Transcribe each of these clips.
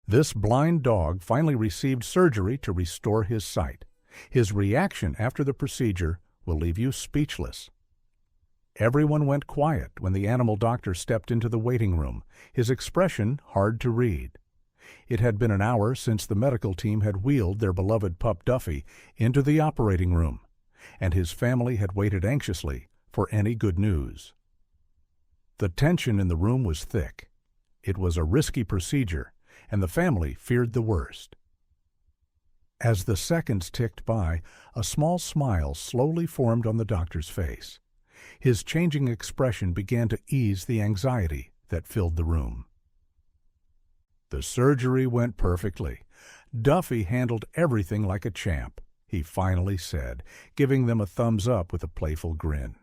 This blind dog finally received surgery to restore his sight. His reaction after the procedure will leave you speechless. Everyone went quiet when the animal doctor stepped into the waiting room, his expression hard to read. It had been an hour since the medical team had wheeled their beloved pup Duffy into the operating room, and his family had waited anxiously for any good news. The tension in the room was thick. It was a risky procedure, and the family feared the worst. As the seconds ticked by, a small smile slowly formed on the doctor's face. His changing expression began to ease the anxiety that filled the room. The surgery went perfectly. Duffy handled everything like a champ, he finally said, giving them a thumbs up with a playful grin.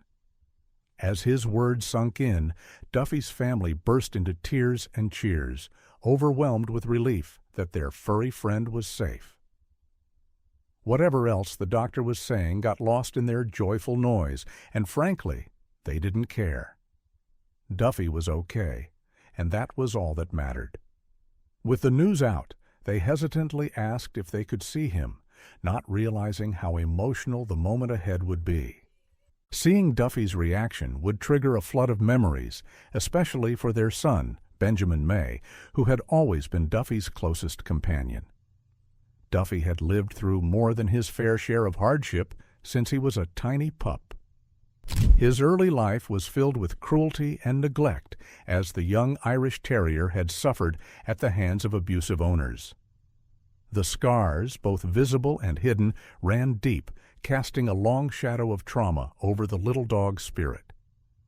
As his words sunk in, Duffy's family burst into tears and cheers, overwhelmed with relief that their furry friend was safe. Whatever else the doctor was saying got lost in their joyful noise, and frankly, they didn't care. Duffy was okay, and that was all that mattered. With the news out, they hesitantly asked if they could see him, not realizing how emotional the moment ahead would be. Seeing Duffy's reaction would trigger a flood of memories, especially for their son, Benjamin May, who had always been Duffy's closest companion. Duffy had lived through more than his fair share of hardship since he was a tiny pup. His early life was filled with cruelty and neglect, as the young Irish Terrier had suffered at the hands of abusive owners. The scars, both visible and hidden, ran deep, casting a long shadow of trauma over the little dog's spirit.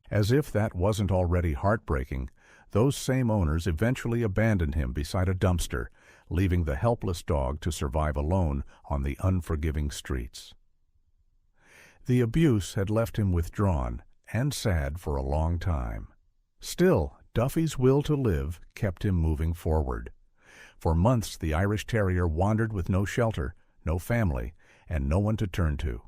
As if that wasn't already heartbreaking, those same owners eventually abandoned him beside a dumpster, leaving the helpless dog to survive alone on the unforgiving streets. The abuse had left him withdrawn and sad for a long time. Still, Duffy's will to live kept him moving forward. For months the Irish Terrier wandered with no shelter, no family, and no one to turn to.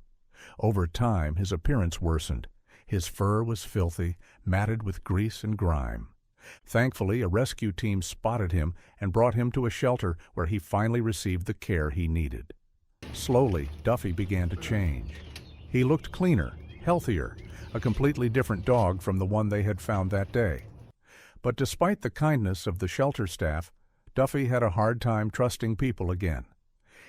Over time his appearance worsened. His fur was filthy, matted with grease and grime. Thankfully, a rescue team spotted him and brought him to a shelter where he finally received the care he needed. Slowly, Duffy began to change. He looked cleaner, healthier, a completely different dog from the one they had found that day. But despite the kindness of the shelter staff, Duffy had a hard time trusting people again.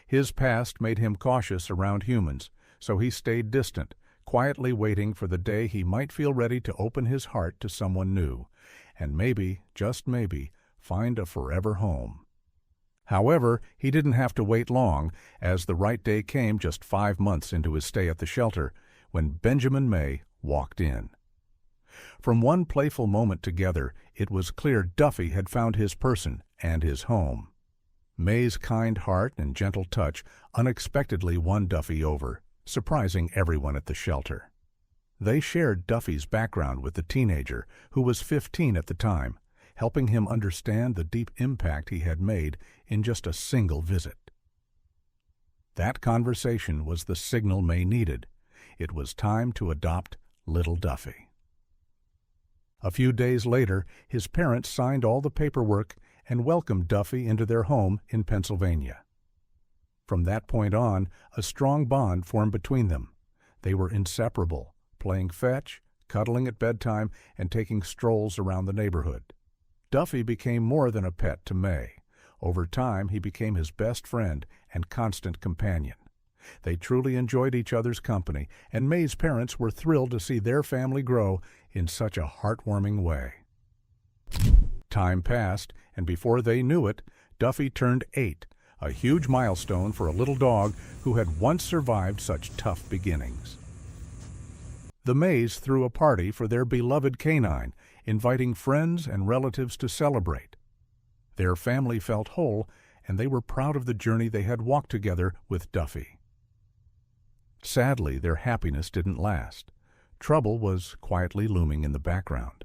His past made him cautious around humans, so he stayed distant, quietly waiting for the day he might feel ready to open his heart to someone new, and maybe, just maybe, find a forever home. However, he didn't have to wait long, as the right day came just 5 months into his stay at the shelter, when Benjamin May walked in. From one playful moment together, it was clear Duffy had found his person and his home. May's kind heart and gentle touch unexpectedly won Duffy over, surprising everyone at the shelter. They shared Duffy's background with the teenager, who was 15 at the time, helping him understand the deep impact he had made in just a single visit. That conversation was the signal May needed. It was time to adopt little Duffy. A few days later, his parents signed all the paperwork and welcomed Duffy into their home in Pennsylvania. From that point on, a strong bond formed between them. They were inseparable, playing fetch, cuddling at bedtime, and taking strolls around the neighborhood. Duffy became more than a pet to May. Over time, he became his best friend and constant companion. They truly enjoyed each other's company, and May's parents were thrilled to see their family grow in such a heartwarming way. Time passed, and before they knew it, Duffy turned 8, a huge milestone for a little dog who had once survived such tough beginnings. The Mays threw a party for their beloved canine, inviting friends and relatives to celebrate. Their family felt whole, and they were proud of the journey they had walked together with Duffy. Sadly, their happiness didn't last. Trouble was quietly looming in the background.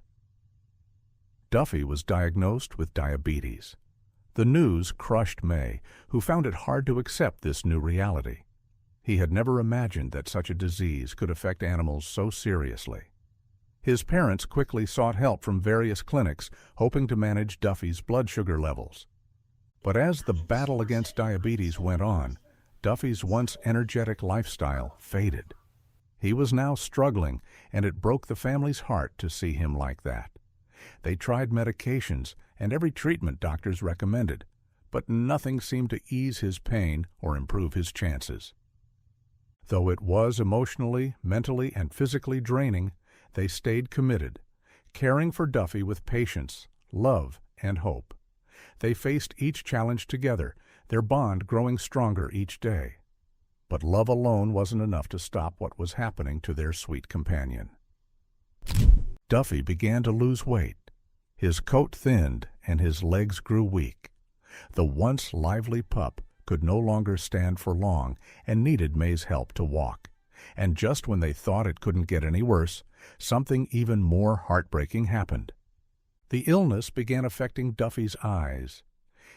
Duffy was diagnosed with diabetes. The news crushed May, who found it hard to accept this new reality. He had never imagined that such a disease could affect animals so seriously. His parents quickly sought help from various clinics, hoping to manage Duffy's blood sugar levels. But as the battle against diabetes went on, Duffy's once energetic lifestyle faded. He was now struggling, and it broke the family's heart to see him like that. They tried medications and every treatment doctors recommended, but nothing seemed to ease his pain or improve his chances. Though it was emotionally, mentally, and physically draining, they stayed committed, caring for Duffy with patience, love, and hope. They faced each challenge together, their bond growing stronger each day. But love alone wasn't enough to stop what was happening to their sweet companion. Duffy began to lose weight. His coat thinned and his legs grew weak. The once lively pup could no longer stand for long and needed May's help to walk. And just when they thought it couldn't get any worse, something even more heartbreaking happened. The illness began affecting Duffy's eyes.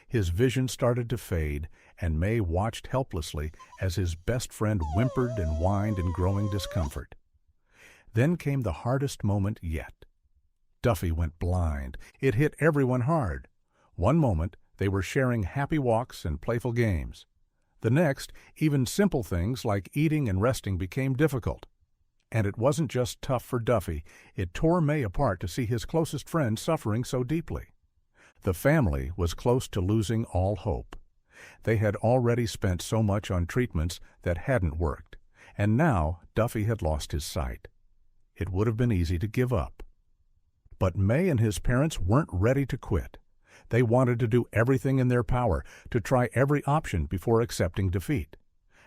His vision started to fade, and May watched helplessly as his best friend whimpered and whined in growing discomfort. Then came the hardest moment yet. Duffy went blind. It hit everyone hard. One moment, they were sharing happy walks and playful games. The next, even simple things like eating and resting became difficult. And it wasn't just tough for Duffy, it tore May apart to see his closest friend suffering so deeply. The family was close to losing all hope. They had already spent so much on treatments that hadn't worked, and now Duffy had lost his sight. It would have been easy to give up. But May and his parents weren't ready to quit. They wanted to do everything in their power to try every option before accepting defeat.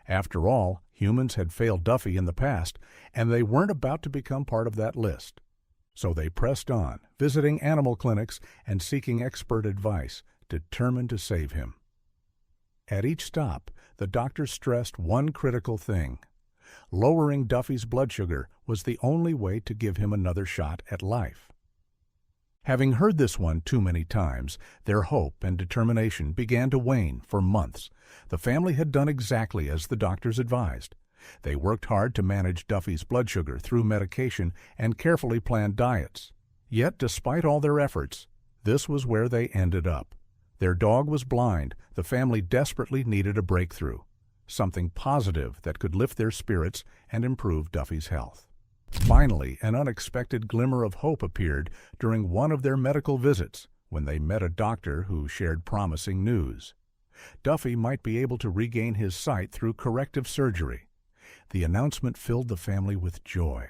After all, humans had failed Duffy in the past, and they weren't about to become part of that list. So they pressed on, visiting animal clinics and seeking expert advice, determined to save him. At each stop, the doctor stressed one critical thing. Lowering Duffy's blood sugar was the only way to give him another shot at life. Having heard this one too many times, their hope and determination began to wane for months. The family had done exactly as the doctors advised. They worked hard to manage Duffy's blood sugar through medication and carefully planned diets. Yet, despite all their efforts, this was where they ended up. Their dog was blind. The family desperately needed a breakthrough, something positive that could lift their spirits and improve Duffy's health. Finally, an unexpected glimmer of hope appeared during one of their medical visits when they met a doctor who shared promising news. Duffy might be able to regain his sight through corrective surgery. The announcement filled the family with joy.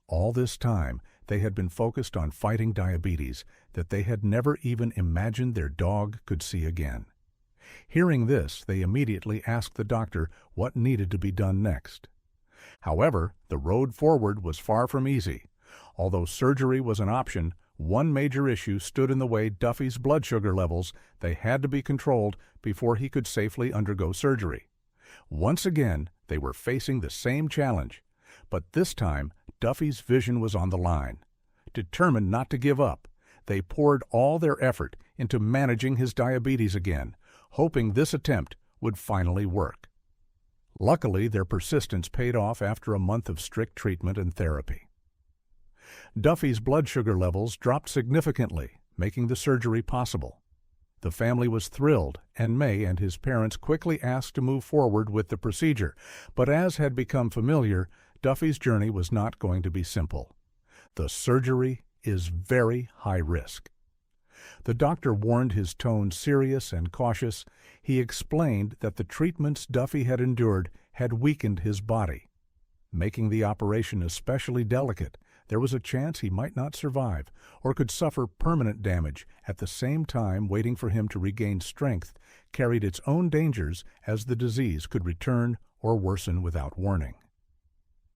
All this time, they had been focused on fighting diabetes that they had never even imagined their dog could see again. Hearing this, they immediately asked the doctor what needed to be done next. However, the road forward was far from easy. Although surgery was an option, one major issue stood in the way Duffy's blood sugar levels. They had to be controlled before he could safely undergo surgery. Once again, they were facing the same challenge, but this time Duffy's vision was on the line. Determined not to give up, they poured all their effort into managing his diabetes again, hoping this attempt would finally work. Luckily, their persistence paid off after a month of strict treatment and therapy. Duffy's blood sugar levels dropped significantly, making the surgery possible. The family was thrilled, and May and his parents quickly asked to move forward with the procedure, but as had become familiar, Duffy's journey was not going to be simple. The surgery is very high risk. The doctor warned, his tone serious and cautious. He explained that the treatments Duffy had endured had weakened his body. Making the operation especially delicate, there was a chance he might not survive or could suffer permanent damage. At the same time, waiting for him to regain strength carried its own dangers, as the disease could return or worsen without warning.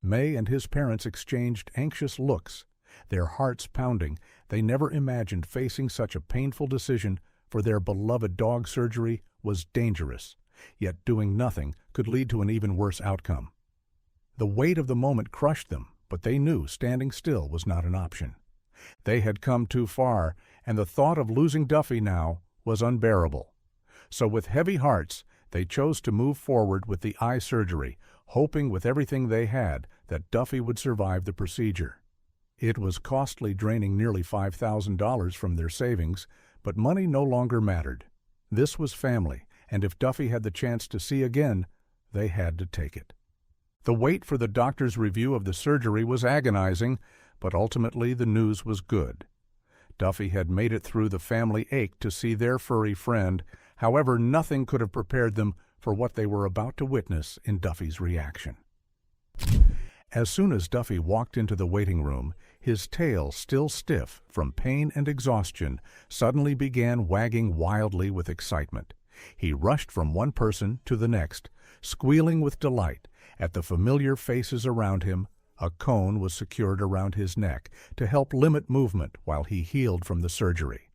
May and his parents exchanged anxious looks, their hearts pounding. They never imagined facing such a painful decision for their beloved dog. Surgery was dangerous, yet doing nothing could lead to an even worse outcome. The weight of the moment crushed them, but they knew standing still was not an option. They had come too far, and the thought of losing Duffy now was unbearable. So with heavy hearts, they chose to move forward with the eye surgery, hoping with everything they had that Duffy would survive the procedure. It was costly, draining nearly $5,000 from their savings, but money no longer mattered. This was family, and if Duffy had the chance to see again, they had to take it. The wait for the doctor's review of the surgery was agonizing, but ultimately the news was good. Duffy had made it through the family ache to see their furry friend. However, nothing could have prepared them for what they were about to witness in Duffy's reaction. As soon as Duffy walked into the waiting room, his tail, still stiff from pain and exhaustion, suddenly began wagging wildly with excitement. He rushed from one person to the next, squealing with delight at the familiar faces around him. A cone was secured around his neck to help limit movement while he healed from the surgery.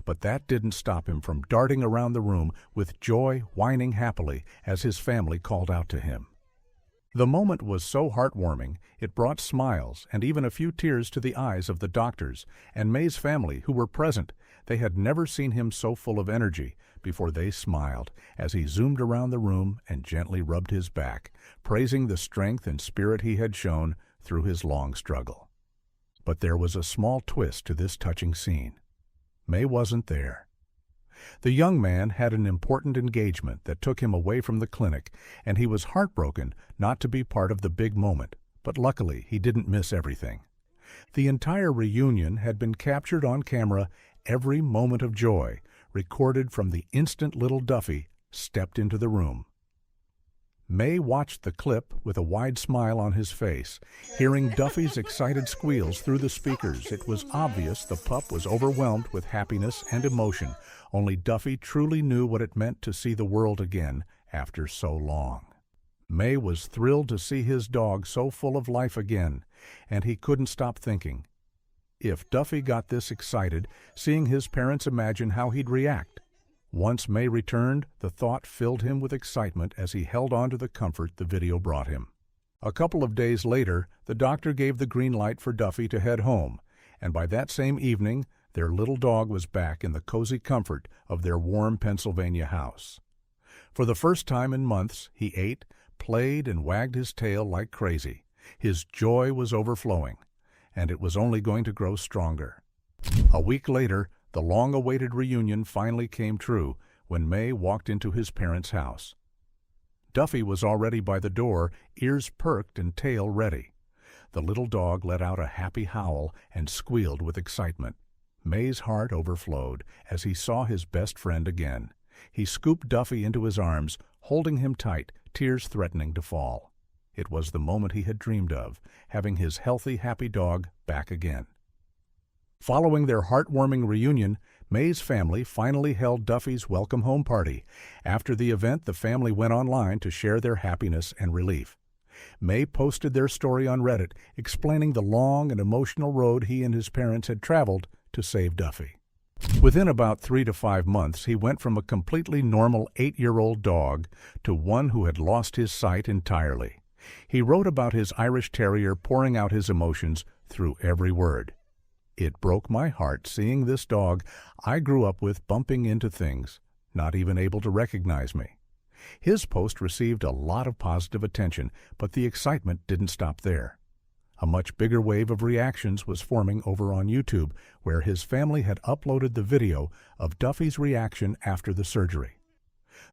But that didn't stop him from darting around the room with joy, whining happily as his family called out to him. The moment was so heartwarming, it brought smiles and even a few tears to the eyes of the doctors and May's family who were present. They had never seen him so full of energy before they smiled as he zoomed around the room and gently rubbed his back, praising the strength and spirit he had shown through his long struggle. But there was a small twist to this touching scene. May wasn't there. The young man had an important engagement that took him away from the clinic, and he was heartbroken not to be part of the big moment, but luckily he didn't miss everything. The entire reunion had been captured on camera, every moment of joy, recorded from the instant little Duffy stepped into the room. May watched the clip with a wide smile on his face. Hearing Duffy's excited squeals through the speakers, it was obvious the pup was overwhelmed with happiness and emotion. Only Duffy truly knew what it meant to see the world again after so long. May was thrilled to see his dog so full of life again, and he couldn't stop thinking, if Duffy got this excited, seeing his parents imagine how he'd react. Once May returned, the thought filled him with excitement as he held on to the comfort the video brought him. A couple of days later, the doctor gave the green light for Duffy to head home, and by that same evening, their little dog was back in the cozy comfort of their warm Pennsylvania house. For the first time in months, he ate, played, and wagged his tail like crazy. His joy was overflowing, and it was only going to grow stronger. A week later, the long-awaited reunion finally came true when May walked into his parents' house. Duffy was already by the door, ears perked and tail ready. The little dog let out a happy howl and squealed with excitement. May's heart overflowed as he saw his best friend again. He scooped Duffy into his arms, holding him tight, tears threatening to fall. It was the moment he had dreamed of, having his healthy, happy dog back again. Following their heartwarming reunion, May's family finally held Duffy's welcome home party. After the event, the family went online to share their happiness and relief. May posted their story on Reddit, explaining the long and emotional road he and his parents had traveled to save Duffy. Within about 3 to 5 months, he went from a completely normal 8-year-old dog to one who had lost his sight entirely. He wrote about his Irish Terrier pouring out his emotions through every word. It broke my heart seeing this dog I grew up with bumping into things, not even able to recognize me. His post received a lot of positive attention, but the excitement didn't stop there. A much bigger wave of reactions was forming over on YouTube, where his family had uploaded the video of Duffy's reaction after the surgery.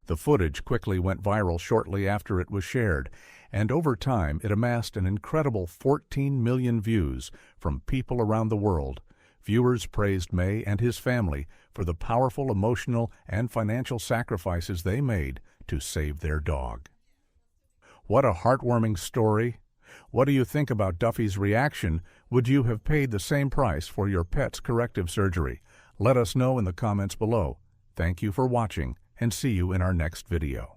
The footage quickly went viral shortly after it was shared, and over time it amassed an incredible 14 million views from people around the world. Viewers praised May and his family for the powerful emotional and financial sacrifices they made to save their dog. What a heartwarming story! What do you think about Duffy's reaction? Would you have paid the same price for your pet's corrective surgery? Let us know in the comments below. Thank you for watching, and see you in our next video.